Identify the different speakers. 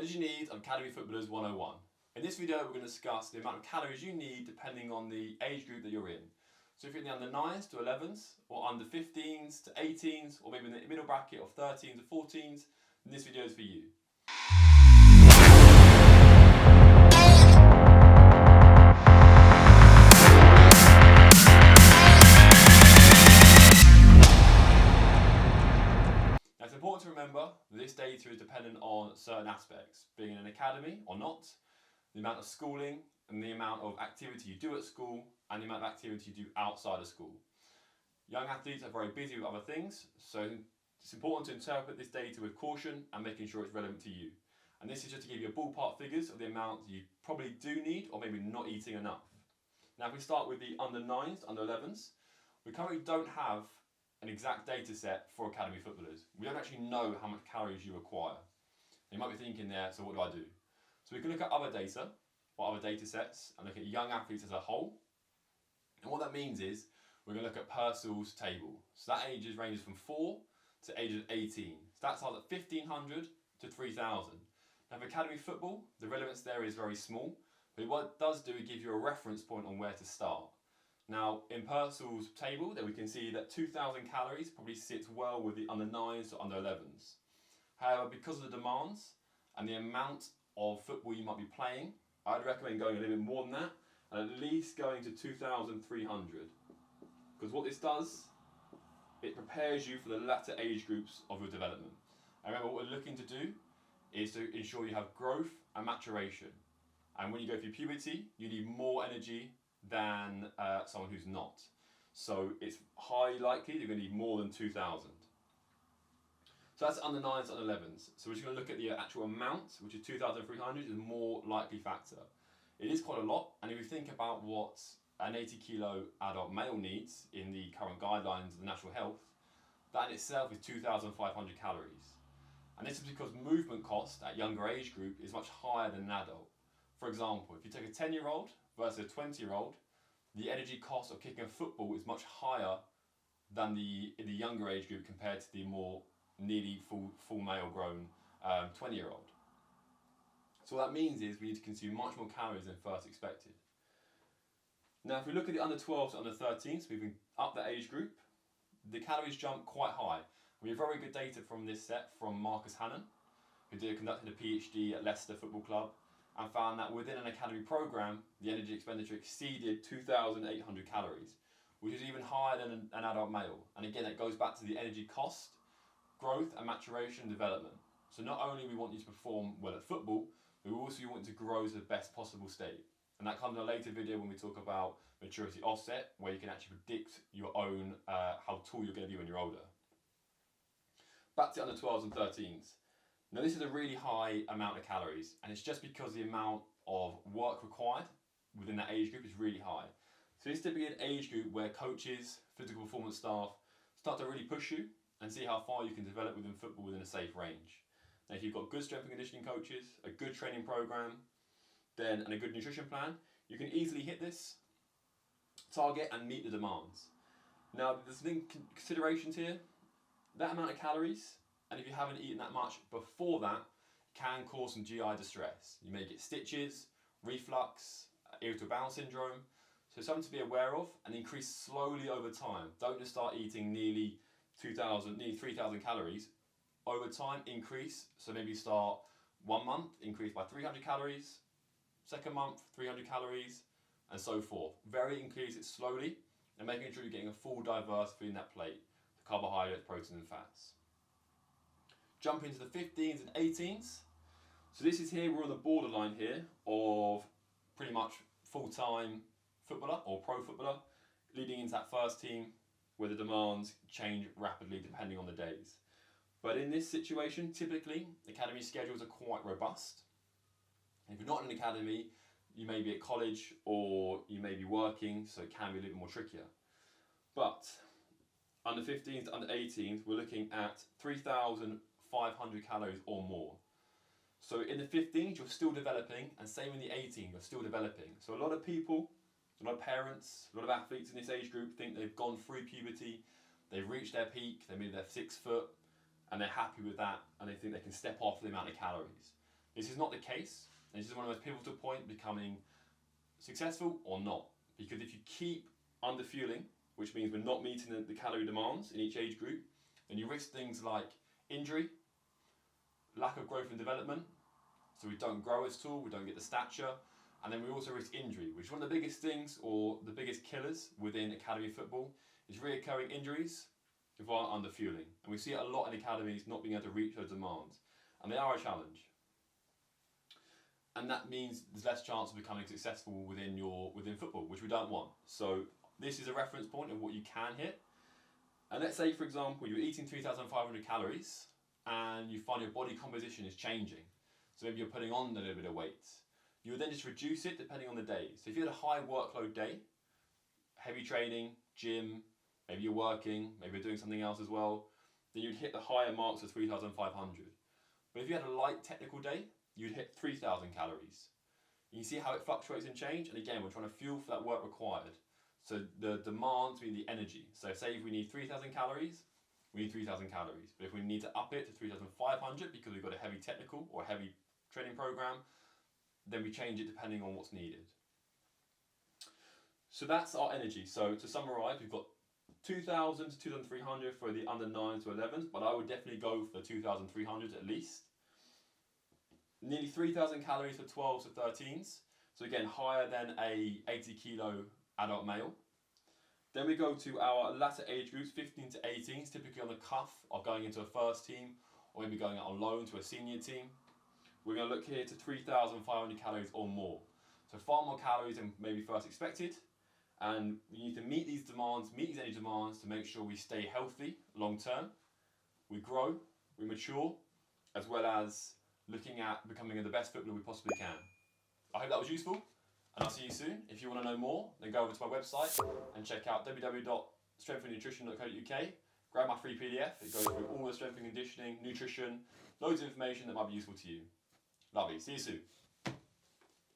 Speaker 1: did you need on Academy Footballers 101? In this video we're going to discuss the amount of calories you need depending on the age group that you're in. So if you're in the under 9s to 11s, or under 15s to 18s, or maybe in the middle bracket of 13s to 14s, then this video is for you. Now it's important to remember that this data is dependent on certain aspects, being in an academy or not, the amount of schooling and the amount of activity you do at school and the amount of activity you do outside of school. Young athletes are very busy with other things, so it's important to interpret this data with caution and making sure it's relevant to you. And this is just to give you a ballpark figures of the amount you probably do need or maybe not eating enough. Now if we start with the under 9s, under 11s, we currently don't have an exact data set for academy footballers. We don't actually know how much calories you require. You might be thinking there, so what do I do? So we can look at other data, or other data sets, and look at young athletes as a whole. And what that means is, we're going to look at Purcell's table. So that ages ranges from 4 to ages 18. So that starts at 1500 to 3000. Now for academy football, the relevance there is very small, but what it does do is give you a reference point on where to start. Now in Purcell's table, there we can see that 2000 calories probably sits well with the under 9s to under 11s. However, because of the demands and the amount of football you might be playing, I'd recommend going a little bit more than that, and at least going to 2300. Because what this does, it prepares you for the latter age groups of your development. And remember, what we're looking to do is to ensure you have growth and maturation. And when you go through puberty, you need more energy than someone who's not. So it's highly likely you're going to need more than 2000. So that's under 9s and 11s. So we're just going to look at the actual amount, which is 2300, is a more likely factor. It is quite a lot, and if you think about what an 80 kilo adult male needs in the current guidelines of the National Health, that in itself is 2500 calories. And this is because movement cost at younger age group is much higher than an adult. For example, if you take a 10-year-old versus a 20-year-old, the energy cost of kicking a football is much higher than in the younger age group compared to the more nearly full male grown 20-year-old. So what that means is we need to consume much more calories than first expected. Now if we look at the under 12s to under 13s, moving up the age group, the calories jump quite high. We have very good data from this set from Marcus Hannon, who conducted a PhD at Leicester Football Club, and found that within an academy program, the energy expenditure exceeded 2,800 calories, which is even higher than an adult male. And again, it goes back to the energy cost, growth and maturation and development. So not only we want you to perform well at football, but we also want you to grow to the best possible state. And that comes in a later video when we talk about maturity offset, where you can actually predict your own how tall you're going to be when you're older. Back to under 12s and 13s. Now this is a really high amount of calories, and it's just because the amount of work required within that age group is really high. So this is typically an age group where coaches, physical performance staff start to really push you and see how far you can develop within football within a safe range. Now if you've got good strength and conditioning coaches, a good training program, and a good nutrition plan, you can easily hit this target and meet the demands. Now there's some considerations here. That amount of calories, and if you haven't eaten that much before that, can cause some GI distress. You may get stitches, reflux, irritable bowel syndrome. So something to be aware of, and increase slowly over time. Don't just start eating nearly 3,000 calories. Over time, increase. So maybe start 1 month, increase by 300 calories. Second month, 300 calories, and so forth. Increase it slowly, and making sure you're getting a full diverse food in that plate, the carbohydrates, protein and fats. Jump into the 15s and 18s. So this is here, we're on the borderline here of pretty much full-time footballer or pro footballer, leading into that first team where the demands change rapidly depending on the days. But in this situation, typically, academy schedules are quite robust. And if you're not in an academy, you may be at college or you may be working, so it can be a little bit more trickier. But under 15s to under 18s, we're looking at 3,500 calories or more. So in the 15s, you're still developing, and same in the 18s, you're still developing. So a lot of people, a lot of parents, a lot of athletes in this age group think they've gone through puberty, they've reached their peak, they maybe they're 6 foot, and they're happy with that, and they think they can step off the amount of calories. This is not the case, and this is one of the most pivotal points becoming successful or not. Because if you keep underfueling, which means we're not meeting the calorie demands in each age group, then you risk things like injury, lack of growth and development, so we don't grow at all, we don't get the stature, and then we also risk injury, which is one of the biggest things, or the biggest killers within academy football, is reoccurring injuries via underfueling. And we see it a lot in academies not being able to reach those demands, and they are a challenge. And that means there's less chance of becoming successful within football, which we don't want. So this is a reference point of what you can hit. And let's say, for example, you're eating 3,500 calories and you find your body composition is changing. So maybe you're putting on a little bit of weight. You would then just reduce it depending on the day. So if you had a high workload day, heavy training, gym, maybe you're working, maybe you're doing something else as well, then you'd hit the higher marks of 3,500. But if you had a light technical day, you'd hit 3,000 calories. You see how it fluctuates and change? And again, we're trying to fuel for that work required. So the demand means the energy. So say if we need 3,000 calories, we need 3,000 calories. But if we need to up it to 3,500 because we've got a heavy technical or a heavy training program, then we change it depending on what's needed. So that's our energy. So to summarize, we've got 2,000 to 2,300 for the under 9 to 11s, but I would definitely go for the 2,300 at least. Nearly 3,000 calories for 12s to 13s. So again, higher than a 80 kilo adult male. Then we go to our latter age groups, 15 to 18s, typically on the cuff of going into a first team or maybe going out on loan to a senior team. We're going to look here to 3,500 calories or more. So far more calories than maybe first expected. And we need to meet these demands, meet these energy demands to make sure we stay healthy long term. We grow, we mature, as well as looking at becoming the best footballer we possibly can. I hope that was useful, and I'll see you soon. If you want to know more, then go over to my website and check out www.strengthandnutrition.co.uk. Grab my free PDF. It goes through all the strength and conditioning, nutrition, loads of information that might be useful to you. Lovely. See you soon.